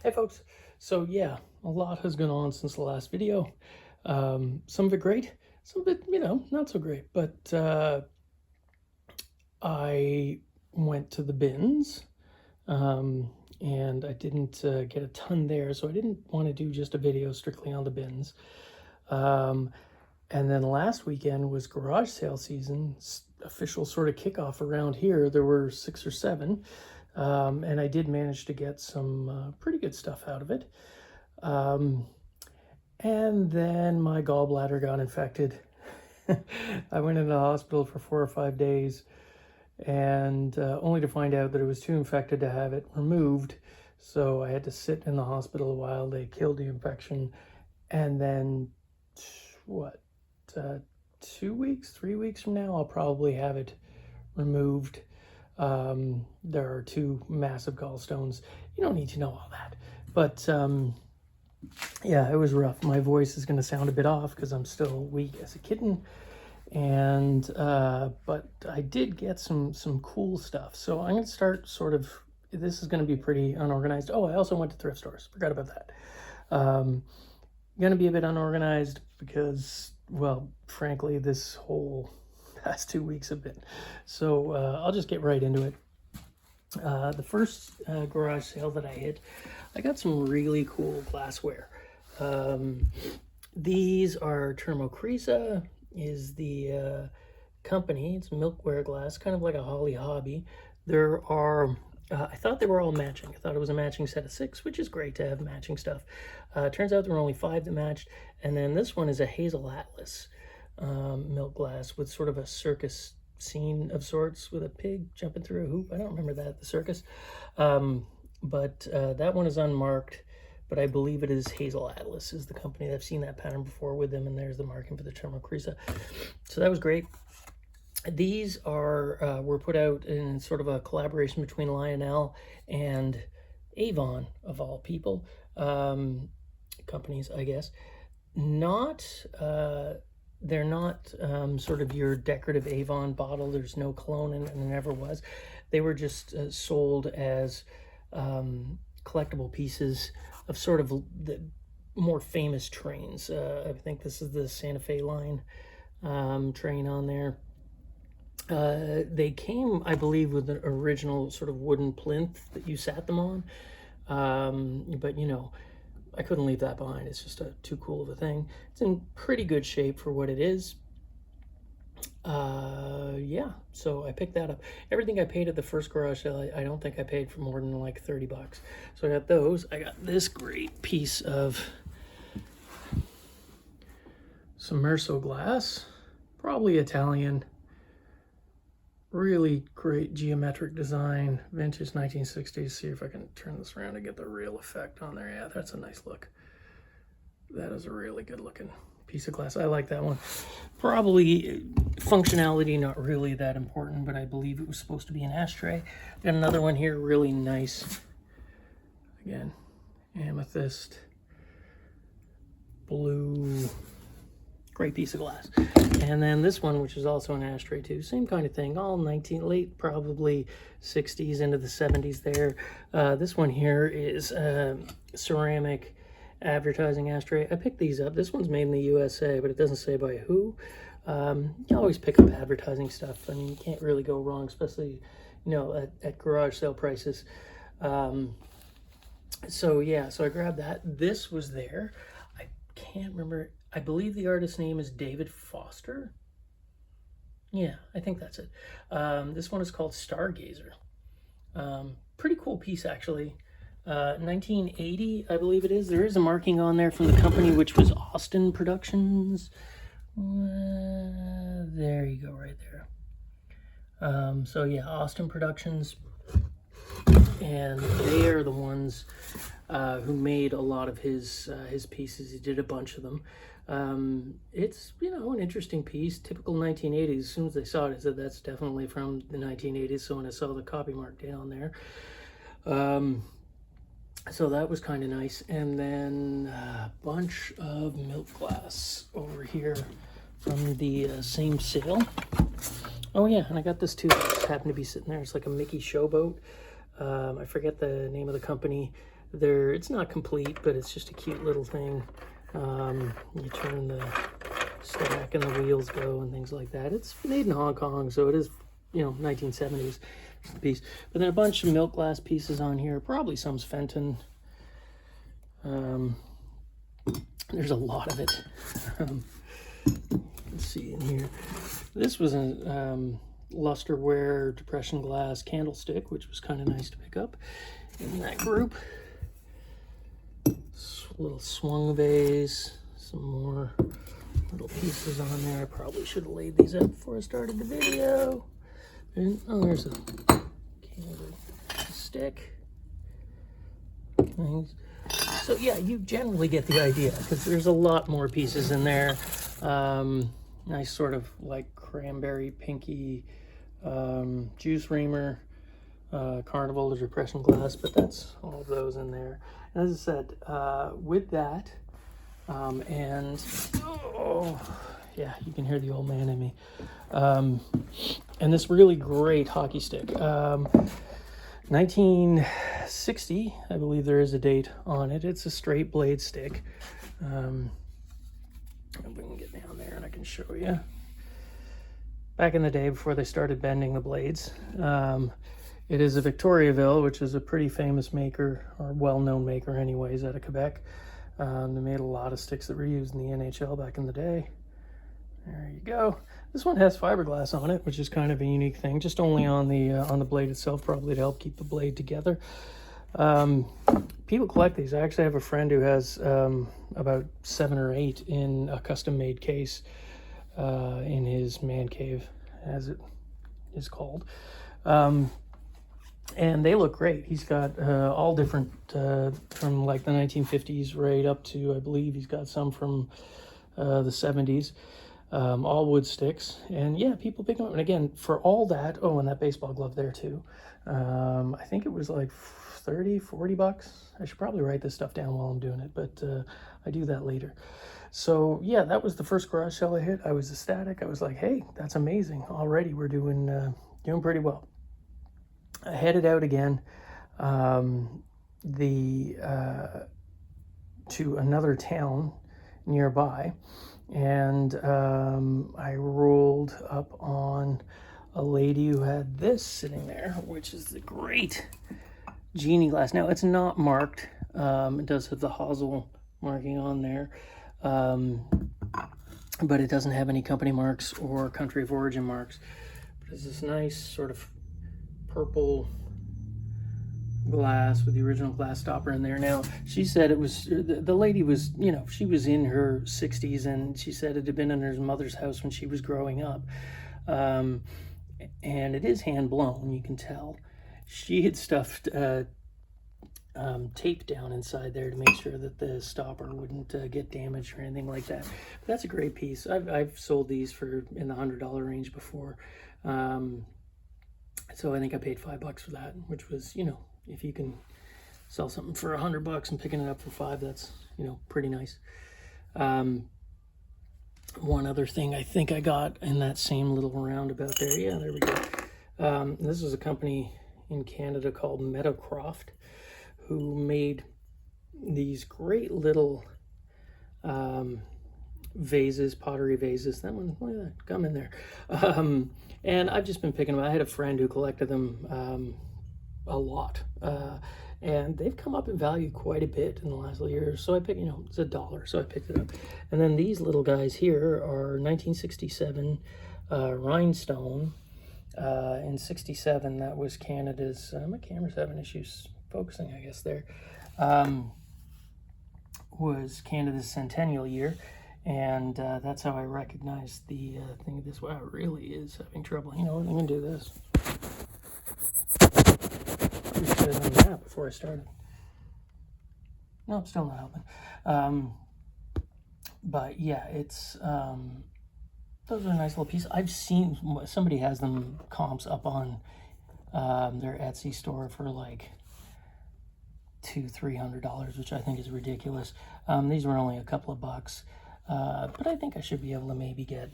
Hey folks, so yeah, a lot has gone on since the last video. Some of it great, some of it, not so great, but I went to the bins and I didn't get a ton there, so I didn't want to do just a video strictly on the bins. And then last weekend was garage sale season, official sort of kickoff around here. There were 6 or 7. And I did manage to get some pretty good stuff out of it. And then my gallbladder got infected. I went into the hospital for 4 or 5 days, and only to find out that it was too infected to have it removed. So I had to sit in the hospital while they killed the infection. And then, 2 weeks, 3 weeks from now, I'll probably have it removed. There are 2 massive gallstones. You don't need to know all that, but yeah, it was rough. My voice is going to sound a bit off because I'm still weak as a kitten, and but I did get some cool stuff. So I'm going to start sort of. This is going to be pretty unorganized. Oh, I also went to thrift stores. Forgot about that. Going to be a bit unorganized because, well, frankly, this whole past 2 weeks have been. So I'll just get right into it. The first garage sale that I hit, I got some really cool glassware. These are Thermocrisa is the company. It's milkware glass, kind of like a Holly Hobby. There are, I thought they were all matching. I thought it was a matching set of 6, which is great to have matching stuff. Turns out there were only 5 that matched. And then this one is a Hazel Atlas milk glass with sort of a circus scene of sorts with a pig jumping through a hoop. I don't remember that at the circus. But that one is unmarked, but I believe it is Hazel Atlas is the company. I've seen that pattern before with them, and there's the marking for the Thermocrisa. So that was great. These are were put out in sort of a collaboration between Lionel and Avon, of all people, companies, I guess. They're not sort of your decorative Avon bottle. There's no cologne in it, and there never was. They were just sold as collectible pieces of sort of the more famous trains. I think this is the Santa Fe line train on there. They came, I believe, with an original sort of wooden plinth that you sat them on. But, I couldn't leave that behind. It's just too cool of a thing. It's in pretty good shape for what it is. Yeah, so I picked that up. Everything I paid at the first garage sale, I don't think I paid for more than like 30 bucks. So I got those. I got this great piece of Sommerso glass, probably Italian. Really great geometric design, vintage 1960s. See if I can turn this around and get the real effect on there. Yeah, that's a nice look. That is a really good looking piece of glass. I like that one. Probably functionality, not really that important, but I believe it was supposed to be an ashtray. Got another one here, really nice. Again, amethyst, blue. Great piece of glass. And then this one, which is also an ashtray too, same kind of thing, all late probably 60s into the 70s there. This one here is ceramic advertising ashtray. I picked these up. This one's made in the USA, but it doesn't say by who. You always pick up advertising stuff. I mean, you can't really go wrong, especially, at garage sale prices. So yeah, so I grabbed that. This was there. I can't remember. I believe the artist's name is David Foster. Yeah, I think that's it. This one is called Stargazer. Pretty cool piece, actually. 1980, I believe it is. There is a marking on there from the company, which was Austin Productions. There you go, right there. So yeah, Austin Productions. And they are the ones who made a lot of his pieces. He did a bunch of them. It's, an interesting piece, typical 1980s. As soon as I saw it, I said, that's definitely from the 1980s. So when I saw the copy mark down there, so that was kind of nice. And then a bunch of milk glass over here from the same sale. Oh yeah, and I got this too. It just happened to be sitting there. It's like a Mickey Showboat. I forget the name of the company. It's not complete, but it's just a cute little thing. You turn the stack and the wheels go and things like that. It's made in Hong Kong, so it is, you know, 1970s piece. But then a bunch of milk glass pieces on here. Probably some's Fenton. There's a lot of it. Let's see in here. This was a lusterware depression glass candlestick, which was kind of nice to pick up in that group. Little swung vase, some more little pieces on there. I probably should have laid these out before I started the video. And, oh, there's a stick. So yeah, you generally get the idea, because there's a lot more pieces in there. Nice sort of like cranberry pinky juice reamer, carnival or depression glass, but that's all of those in there. As I said, with that, and oh yeah, you can hear the old man in me. And this really great hockey stick, 1960, I believe there is a date on it. It's a straight blade stick. If we can get down there and I can show you. Back in the day, before they started bending the blades, it is a Victoriaville, which is a pretty famous maker, or well-known maker anyways, out of Quebec. They made a lot of sticks that were used in the NHL back in the day. There you go. This one has fiberglass on it, which is kind of a unique thing, just only on the blade itself, probably to help keep the blade together. People collect these. I actually have a friend who has about 7 or 8 in a custom-made case in his man cave, as it is called. And they look great. He's got all different, from like the 1950s right up to, I believe he's got some from the 70s, all wood sticks. And yeah, people pick them up. And again, for all that, oh, and that baseball glove there too. I think it was like 30, 40 bucks. I should probably write this stuff down while I'm doing it, but I do that later. So yeah, that was the first garage sale I hit. I was ecstatic. I was like, hey, that's amazing. Already we're doing pretty well. I headed out again to another town nearby, and I rolled up on a lady who had this sitting there, which is the great Genie glass. Now, it's not marked. It does have the hosel marking on there, but it doesn't have any company marks or country of origin marks. But it's this nice sort of purple glass with the original glass stopper in there. Now, she said it was, the lady was, you know, she was in her 60s, and she said it had been in her mother's house when she was growing up. And it is hand blown, you can tell. She had stuffed tape down inside there to make sure that the stopper wouldn't get damaged or anything like that. But that's a great piece. I've sold these for in the $100 range before. So I think I paid $5 for that, which was, you know, if you can sell something for $100 and picking it up for $5, that's, you know, pretty nice. One other thing I think I got in that same little roundabout there. Yeah, there we go. This is a company in Canada called Meadowcroft, who made these great little vases, pottery vases. That one, look at that gum in there. And I've just been picking them. I had a friend who collected them a lot, and they've come up in value quite a bit in the last year. So I picked, you know, it's $1, so I picked it up. And then these little guys here are 1967 rhinestone. In 67, that was Canada's, my camera's having issues focusing, I guess, there, was Canada's centennial year. And that's how I recognized the thing of this. Wow, it really is having trouble. You know what, I'm going to do this. Probably should have done that before I started. No, I'm still not helping. But yeah, it's, those are a nice little piece. I've seen, somebody has them comps up on their Etsy store for like $200-300, which I think is ridiculous. These were only a couple of bucks. But I think I should be able to maybe get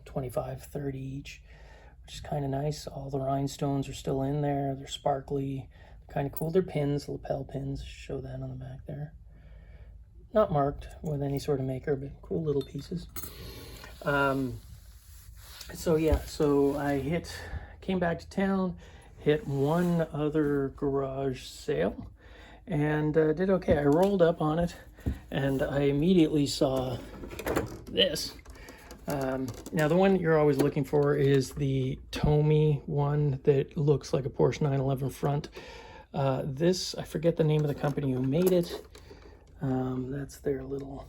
25-30 each, which is kind of nice. All the rhinestones are still in there. They're sparkly. Kind of cool. They're pins, lapel pins. Show that on the back there. Not marked with any sort of maker, but cool little pieces. So yeah, so I came back to town, hit one other garage sale, and did okay. I rolled up on it, and I immediately saw this. Now the one you're always looking for is the Tomy one that looks like a Porsche 911 front. This, I forget the name of the company who made it. That's their little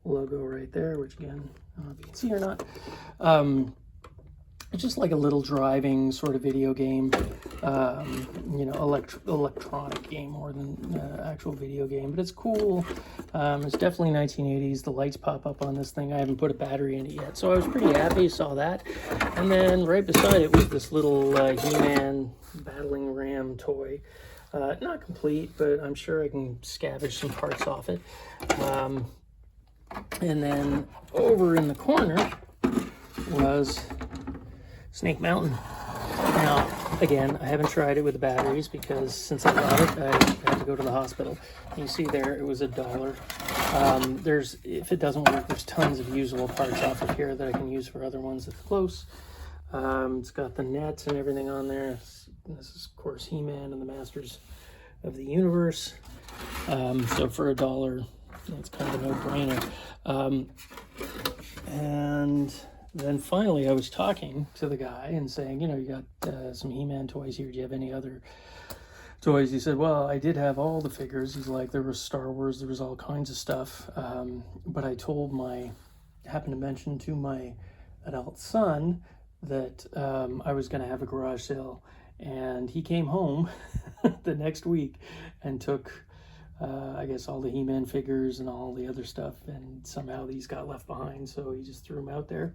logo right there, which again, I don't know if you can see or not. It's just like a little driving sort of video game, you know, electronic game more than actual video game, but it's cool. It's definitely 1980s. The lights pop up on this thing. I haven't put a battery in it yet, so I was pretty happy, saw that. And then right beside it was this little He-Man battling ram toy. Not complete, but I'm sure I can scavenge some parts off it. And then over in the corner was Snake Mountain. Now, again, I haven't tried it with the batteries because since I got it, I had to go to the hospital. You see there, it was $1. If it doesn't work, there's tons of usable parts off of here that I can use for other ones that's close. It's got the nets and everything on there. This is, of course, He-Man and the Masters of the Universe. So for $1, it's kind of a no-brainer. And then finally I was talking to the guy and saying, you know, you got some He-Man toys here. Do you have any other toys? He said, well, I did have all the figures. He's like, there was Star Wars, there was all kinds of stuff. But I happened to mention to my adult son that I was going to have a garage sale. And he came home the next week and took, I guess, all the He-Man figures and all the other stuff. And somehow these got left behind. So he just threw them out there.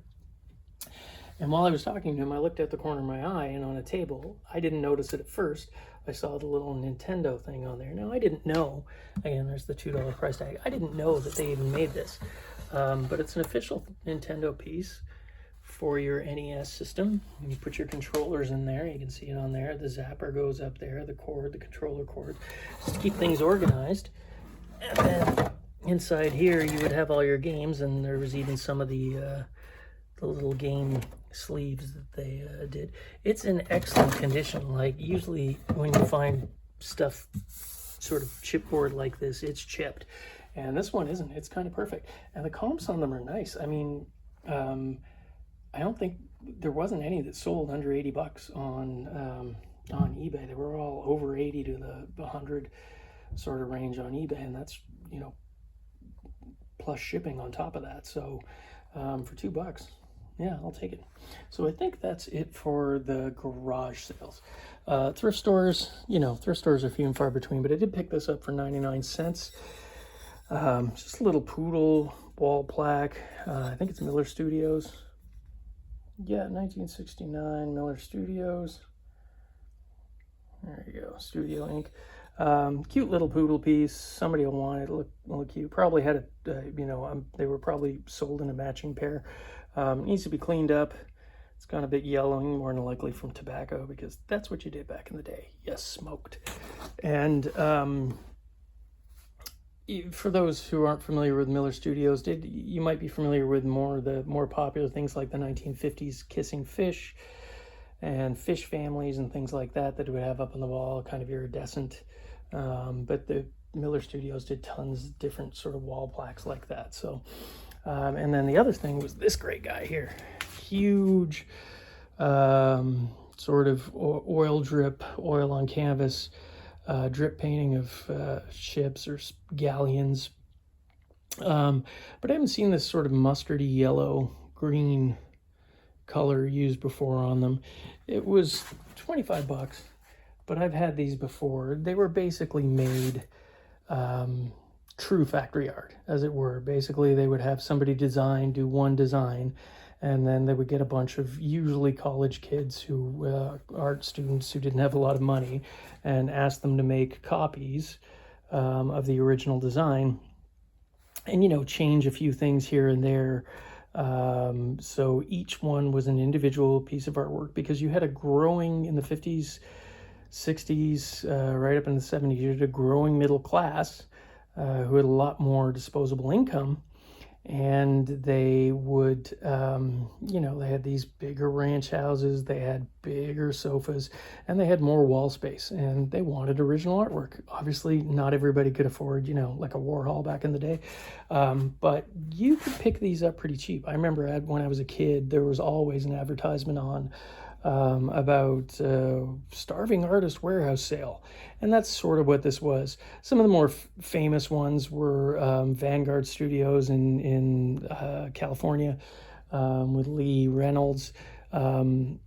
And while I was talking to him, I looked at the corner of my eye, and on a table, I didn't notice it at first. I saw the little Nintendo thing on there. Now, I didn't know, again, there's the $2 price tag. I didn't know that they even made this. But it's an official Nintendo piece for your NES system. You put your controllers in there. You can see it on there. The zapper goes up there, the cord, the controller cord, just to keep things organized. And then inside here, you would have all your games, and there was even some of the little game sleeves that they did. It's in excellent condition. Like, usually when you find stuff sort of chipboard like this, it's chipped, and this one isn't. It's kind of perfect, and the comps on them are nice. I mean, I don't think there wasn't any that sold under $80 on eBay. They were all over 80 to the 100 sort of range on eBay, and that's, you know, plus shipping on top of that. So for $2, yeah, I'll take it. So I think that's it for the garage sales. Thrift stores, you know, thrift stores are few and far between, but I did pick this up for 99 cents. Just a little Poodle wall plaque. I think it's Miller Studios. Yeah, 1969 Miller Studios. There you go, Studio Inc. Cute little Poodle piece. Somebody will want it. Look cute. Probably had you know, they were probably sold in a matching pair. Needs to be cleaned up. It's gone a bit yellowing, more than likely from tobacco, because that's what you did back in the day. Yes, smoked. And for those who aren't familiar with Miller Studios, you might be familiar with the more popular things like the 1950s Kissing Fish and Fish Families and things like that would have up on the wall, kind of iridescent. But the Miller Studios did tons of different sort of wall plaques like that. So, and then the other thing was this great guy here. Huge sort of oil on canvas, drip painting of ships or galleons. But I haven't seen this sort of mustardy yellow green color used before on them. It was $25, but I've had these before. They were basically made true factory art, as it were. Basically, they would have somebody do one design, and then they would get a bunch of usually college kids art students who didn't have a lot of money, and ask them to make copies of the original design, and, you know, change a few things here and there. So each one was an individual piece of artwork, because you had in the 50s, 60s, right up in the 70s. You had a growing middle class who had a lot more disposable income, and they would, you know, they had these bigger ranch houses, they had bigger sofas, and they had more wall space, and they wanted original artwork. Obviously, not everybody could afford, you know, like a Warhol back in the day, but you could pick these up pretty cheap. I remember when I was a kid, there was always an advertisement on about starving artist warehouse sale, and that's sort of what this was. Some of the more famous ones were Vanguard Studios in California, with Lee Reynolds, who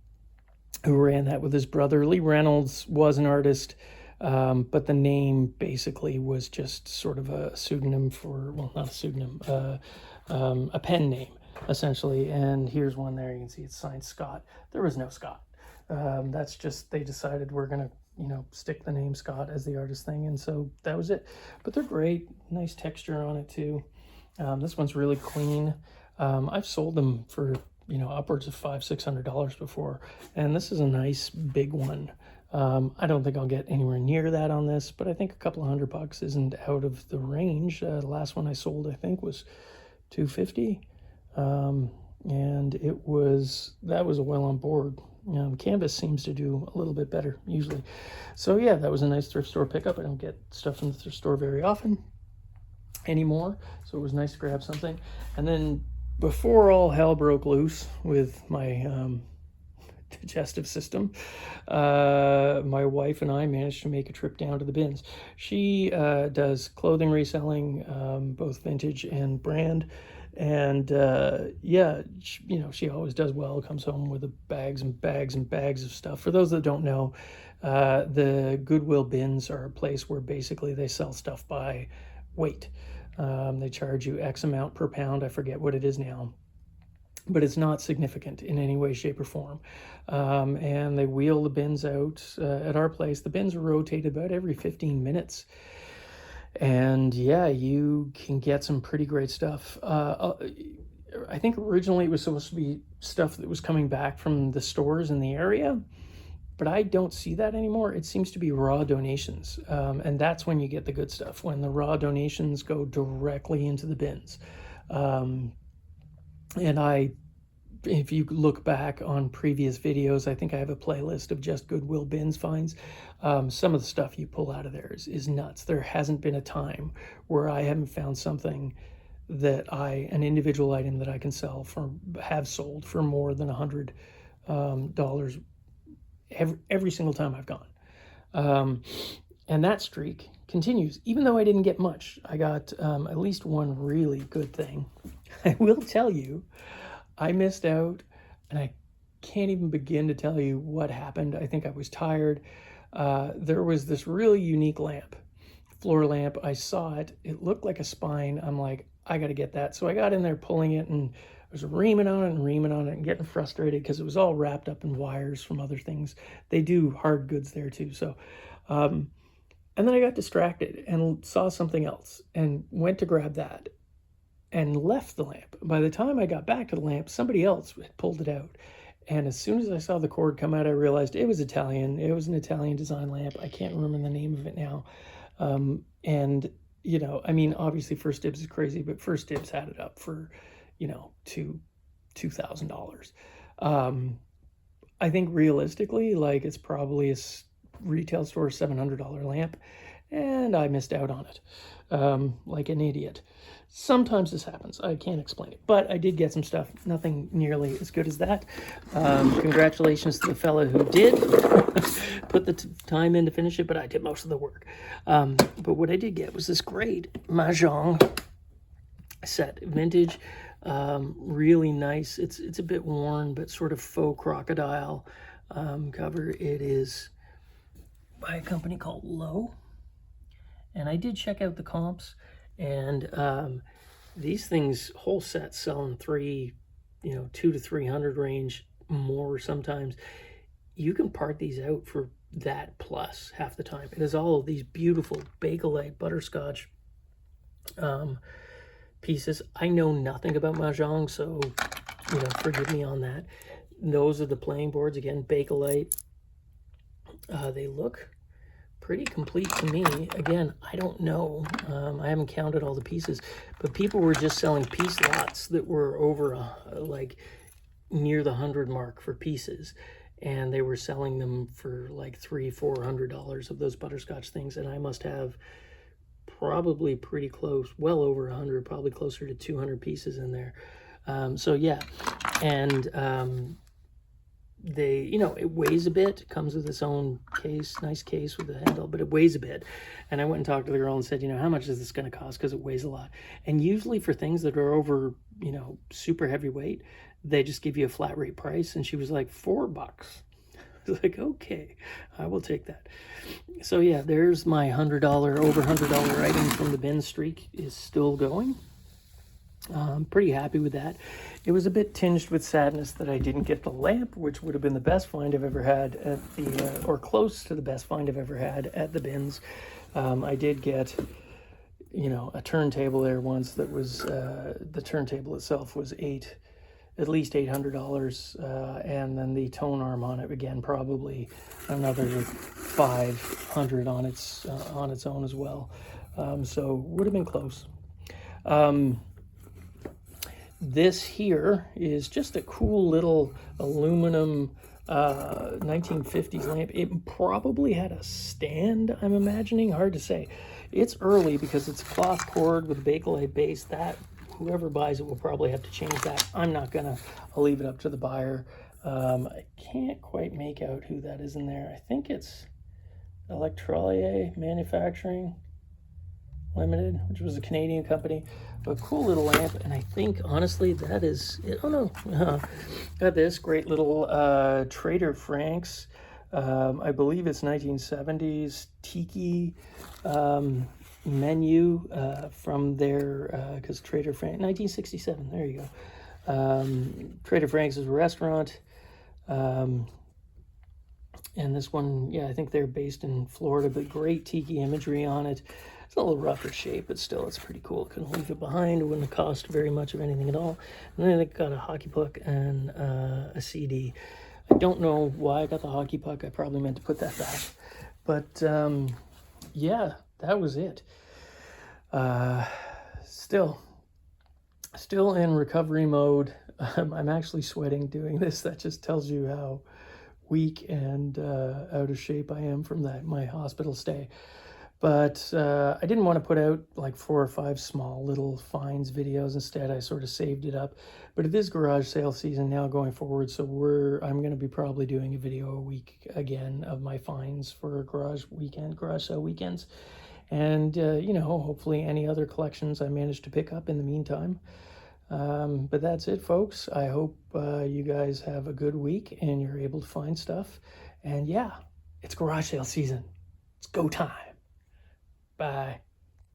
ran that with his brother. Lee Reynolds was an artist, but the name basically was just sort of a pseudonym for, well, not a pseudonym, a pen name, essentially. And here's one there. You can see it's signed Scott. There was no Scott. That's just, they decided we're going to, you know, stick the name Scott as the artist thing. And so that was it. But they're great. Nice texture on it too. This one's really clean. I've sold them for, you know, upwards of $500-600 before. And this is a nice big one. I don't think I'll get anywhere near that on this, but I think a couple of $100 isn't out of the range. The last one I sold, I think, was $250. And that was a well on board. Canvas seems to do a little bit better usually. So yeah, that was a nice thrift store pickup. I don't get stuff from the thrift store very often anymore, so it was nice to grab something. And then before all hell broke loose with my digestive system, my wife and I managed to make a trip down to the bins. She does clothing reselling, both vintage and brand. And yeah, you know, she always does well, comes home with bags and bags and bags of stuff. For those that don't know, the Goodwill Bins are a place where basically they sell stuff by weight. They charge you X amount per pound. I forget what it is now, but it's not significant in any way, shape, or form. And they wheel the bins out at our place. The bins are rotated about every 15 minutes. And yeah, you can get some pretty great stuff. I think originally it was supposed to be stuff that was coming back from the stores in the area, but I don't see that anymore. It seems to be raw donations. And that's when you get the good stuff, when the raw donations go directly into the bins. And if you look back on previous videos, I think I have a playlist of just Goodwill Bins finds. Some of the stuff you pull out of there is nuts. There hasn't been a time where I haven't found something that an individual item that I can have sold for more than $100 every single time I've gone. And that streak continues, even though I didn't get much. I got at least one really good thing. I will tell you, I missed out, and I can't even begin to tell you what happened. I think I was tired. There was this really unique lamp, floor lamp. I saw it. It looked like a spine. I'm like, I got to get that. So I got in there pulling it, and I was reaming on it and getting frustrated because it was all wrapped up in wires from other things. They do hard goods there too. So, and then I got distracted and saw something else and went to grab that and left the lamp. By the time I got back to the lamp, somebody else had pulled it out. And as soon as I saw the cord come out, I realized it was Italian. It was an Italian design lamp. I can't remember the name of it now. And, you know, I mean, obviously First Dibs is crazy, but First Dibs had it up for, you know, $2,000. I think realistically, like, it's probably a retail store $700 lamp, and I missed out on it, like an idiot. Sometimes this happens. I can't explain it, but I did get some stuff. Nothing nearly as good as that. Congratulations to the fella who did put the time in to finish it, but I did most of the work. But what I did get was this great Mahjong Set, vintage, really nice. It's a bit worn, but sort of faux crocodile cover. It is by a company called Low, and I did check out the comps. And these things, whole sets, sell in $200 to $300 range, more sometimes. You can part these out for that plus half the time. It has all of these beautiful Bakelite butterscotch pieces. I know nothing about Mahjong, so forgive me on that. Those are the playing boards, again, Bakelite. They look pretty complete to me. Again, I don't know. I haven't counted all the pieces, but people were just selling piece lots that were over like near the 100 mark for pieces, and they were selling them for like $300-400 of those butterscotch things, and I must have probably pretty close, well over 100, probably closer to 200 pieces in there. So yeah, and they, you know, it weighs a bit. It comes with its own case, nice case with a handle, but it weighs a bit. And I went and talked to the girl and said, you know, how much is this going to cost? Because it weighs a lot. And usually for things that are over, you know, super heavyweight, they just give you a flat rate price. And she was like, $4. I was like, okay, I will take that. So yeah, there's my $100, over $100 item from the bin streak is still going. I'm pretty happy with that. It was a bit tinged with sadness that I didn't get the lamp, which would have been the best find I've ever had at the, or close to the best find I've ever had at the bins. I did get, you know, a turntable there once that was, the turntable itself was at least $800, and then the tone arm on it, again, probably another $500 on its own as well. So would have been close. This here is just a cool little aluminum 1950s lamp. It probably had a stand, I'm imagining. Hard to say. It's early because it's cloth cord with a Bakelite base. That, whoever buys it will probably have to change that. I'm not gonna. I'll leave it up to the buyer. I can't quite make out who that is in there. I think it's Electrolier Manufacturing Limited, which was a Canadian company. A cool little lamp, and I think honestly that is it. Oh no, got this great little Trader Frank's, I believe it's 1970s tiki menu from their, because Trader Frank, 1967, there you go. Trader Frank's is a restaurant, and this one, yeah, I think they're based in Florida, but great tiki imagery on it. It's a little rougher shape, but still, it's pretty cool. Couldn't leave it behind. It wouldn't have cost very much of anything at all. And then I got a hockey puck and a CD. I don't know why I got the hockey puck. I probably meant to put that back. But yeah, that was it. Still in recovery mode. I'm actually sweating doing this. That just tells you how weak and out of shape I am from my hospital stay. But I didn't want to put out like 4 or 5 small little finds videos. Instead, I sort of saved it up. But it is garage sale season now going forward, so I'm going to be probably doing a video a week again of my finds for garage sale weekends. And, you know, hopefully any other collections I manage to pick up in the meantime. But that's it, folks. I hope you guys have a good week and you're able to find stuff. And yeah, it's garage sale season. It's go time. Bye.